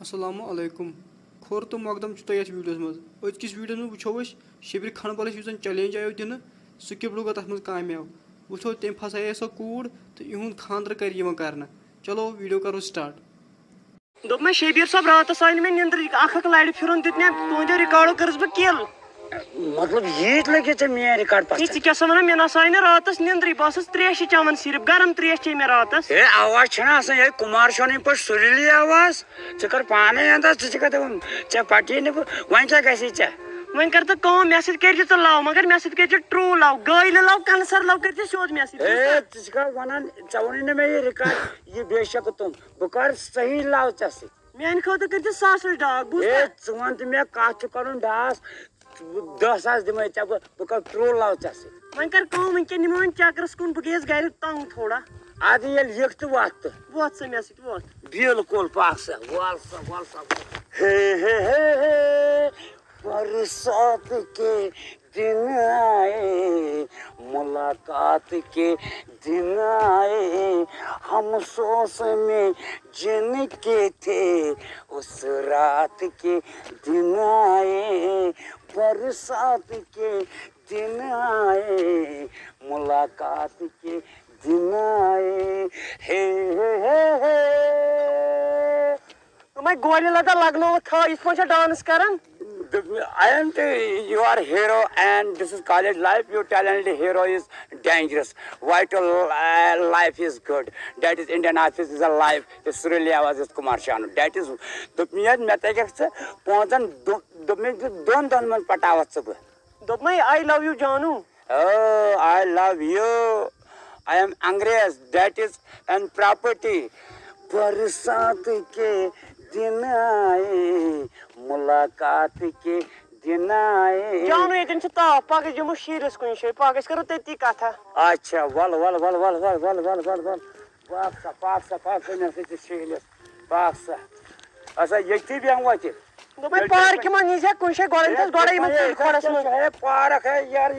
السلام علیکم کھور تو مقدم تیس ویڈیوس مز ازکس ویڈیوس مز وچھو شبیر یس زن چیلنج آو دن سہ کپڑ گو تر مز کامیاب وچھو تم پھسائے سو کوڑ تو یہند خاندر کر کرنا چلو ویڈیو کرو سٹارٹ دوپ میں شبیر صاحب راتس آئی میں نندر اخ لڑ پھر دت میں تہندو ریکارڈو کرس بہ کل مطلب یہ لگے ژے میٲنۍ ریکارڈ پتہ ژٕ کیٛاہ سا ونان مےٚ نسا آیہِ نہٕ راتس نندرٕے بہٕ ٲسٕس تریشہِ چٮ۪وان صرف گرم تریش چے مےٚ راتس ہے آواز چھنا آسان یہ کمار شونٕنۍ پٲٹھۍ سُریلی آواز ژٕ کر پانے انداز ژٕ چھکھ دپان ژےٚ پٹی نہٕ بہٕ وۄنۍ کیٛاہ گژھی ژےٚ وۄنۍ کر ژٕ کٲم مےٚ سۭتۍ کٔرزِ ژٕ لو مگر مےٚ سۭتۍ کٔرزِ ٹروٗ لو گٲلہِ لو کنسر لو کٔرزِ سیوٚد مےٚ سۭتۍ ہے ژٕ چھکھا ونان ژےٚ ووٚنُے نہٕ مےٚ یہِ رِکارڈ یہِ بے شک تُم بہٕ کر صحیح لو ژےٚ سۭتۍ میانہِ خٲطرٕ کٔرزِ ساسس ڈاک ہے ژٕ وَن تہٕ مےٚ کتھ چھُ کرُن ڈاس 10,000 دِمے ژےٚ بہٕ کر ٹروٗ لو ژےٚ سۭتۍ وۄنۍ کر کٲم وٕنکٮ۪ن نِمو وۄنۍ چکرس کُن بہٕ گٔیس گرِ تنگ تھوڑا ادٕ ییٚلہِ یِکھ تہٕ وۄتھ تہٕ ووت سا مےٚ سۭتۍ ووت بالکل پاک سا وال سا ہے برسات کے دن آئے ملاقات کے دن آئے ہم سوس میں جن کے تھے اس رات کے دن آئے برسات کے دن آئے ملاقات کے دن آئے ہے میں گولہِ لگا لگنووُتھ تھا یِتھ پٲٹھۍ چھا ڈانس کران I am your hero and this is college life. Your talent hero is dangerous. Vital life is good. That is Indian office is a life. It's really was is Kumar Shanu. That is the me metagex ponjan don man patawat sab. دوٚپ مے I love you جانو Oh, I love you. I am Angrez. That is an property. برسات کے دن آئے ملاقات کے دن آئے جانو ییٚتٮ۪ن چھُ تاپھ پگہہ دِمو شیٖرِس کُنہِ جایہِ پگہہ أسۍ کرو تٔتی کتھا اچھا ول ول ول ول ول ول ول ول ول پاک سا مےٚ سۭتۍ شیٖرِس پاک سا اچھا ییٚتھی بیٚہمو اَتہِ دوٚپ مے پارکہِ منٛز نیٖزِ کُنہِ جایہِ گۄڈٕ أنۍزٮ۪س گۄڈے یِمن ژُلۍ کھۄڈس منٛز ہے پارک ہے یار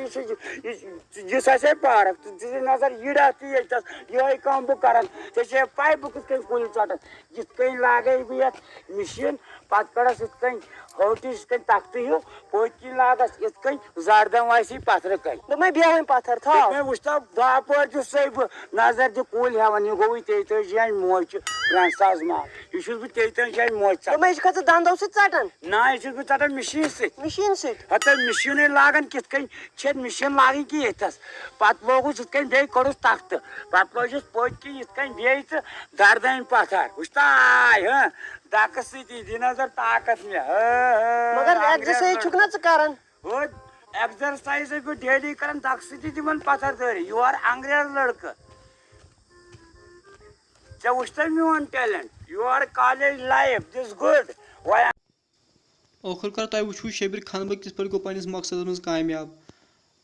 یُس آسہِ پارک ژٕ دِ نظر یِڑ اَتھ ییٚتٮ۪س یِہوے کٲم بہٕ کران ژےٚ چھے پاے بہٕ کِتھ کٔنۍ کُلۍ ژٹان یِتھ کٔنۍ لاگے بہٕ یتھ مِشیٖن پتہٕ کڑس یِتھ کٔنۍ ہوٹِس یِتھ کٔنۍ تختہٕ ہیوٗ پٔتۍ کِنۍ لاگس یِتھ کٔنۍ زردم آسی پتھرٕ کٔنۍ دوٚپ مے بیٚہہ وۄنۍ پتھر تھاو مےٚ وٕچھتو باپٲرۍ چھُسے بہٕ نظر دِ کُلۍ ہٮ۪وان یہِ گوٚوٕے 33 جانہِ موچہِ پرٛانہِ ساز مال یہِ چھُس بہٕ 33 جانہِ موچہِ دوٚپ مے یہِ چھُکھا ژٕ دنٛدو سۭتۍ ژٹان نہ یہِ چھُس بہٕ ژٹان مِشیٖن سۭتۍ مِشیٖن سۭتۍ ہتا مِشیٖنٕے لاگان کِتھ کٔنۍ چھِ مِشیٖن لاگٕنۍ کہِ ییٚتھس پتہٕ لوگُس یِتھ کٔنۍ بیٚیہِ کوٚڑُس تختہٕ پتہٕ لٲجِس پٔتۍ کِنۍ یِتھ کٔنۍ بیٚیہِ تہٕ گردانہِ پتھر وٕچھتاے ہہ دکہٕ سۭتی دِ نظر طاقت مےٚ مگر ایکزرسایز چھُکھ نا ژٕ کران ایکزرسایز بہٕ ڈیلی کران دکہٕ سۭتی دِوان پتھر دٲری یور انگریز لڑکہٕ ژےٚ وٕچھتھا میون talent your college life this good ٲخر کار تۄہہِ وٕچھوٗ شبیر خانبل کِتھ پٲٹھۍ گوٚو پنٛنِس مقصدس منٛز کامیاب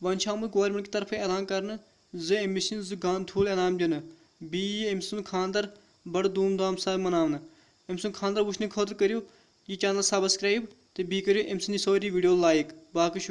وۄنۍ چھُ آمُت گورمنٹ کہِ طرفہٕ اعلان کرنہٕ زِ أمِس یِن 2 گن تھوٗل انعام دِنہٕ بیٚیہِ یی أمۍ سُنٛد خانٛدر بڑٕ دوٗم دام سان مناونہٕ أمۍ سُنٛد خانٛدر وٕچھنہٕ خٲطرٕ کٔرِو یہِ چینل سبسکرایب تہٕ بیٚیہِ کٔرِو أمۍ سٕنٛدۍ سٲری ویٖڈیو لایک باقٕے شُکریہ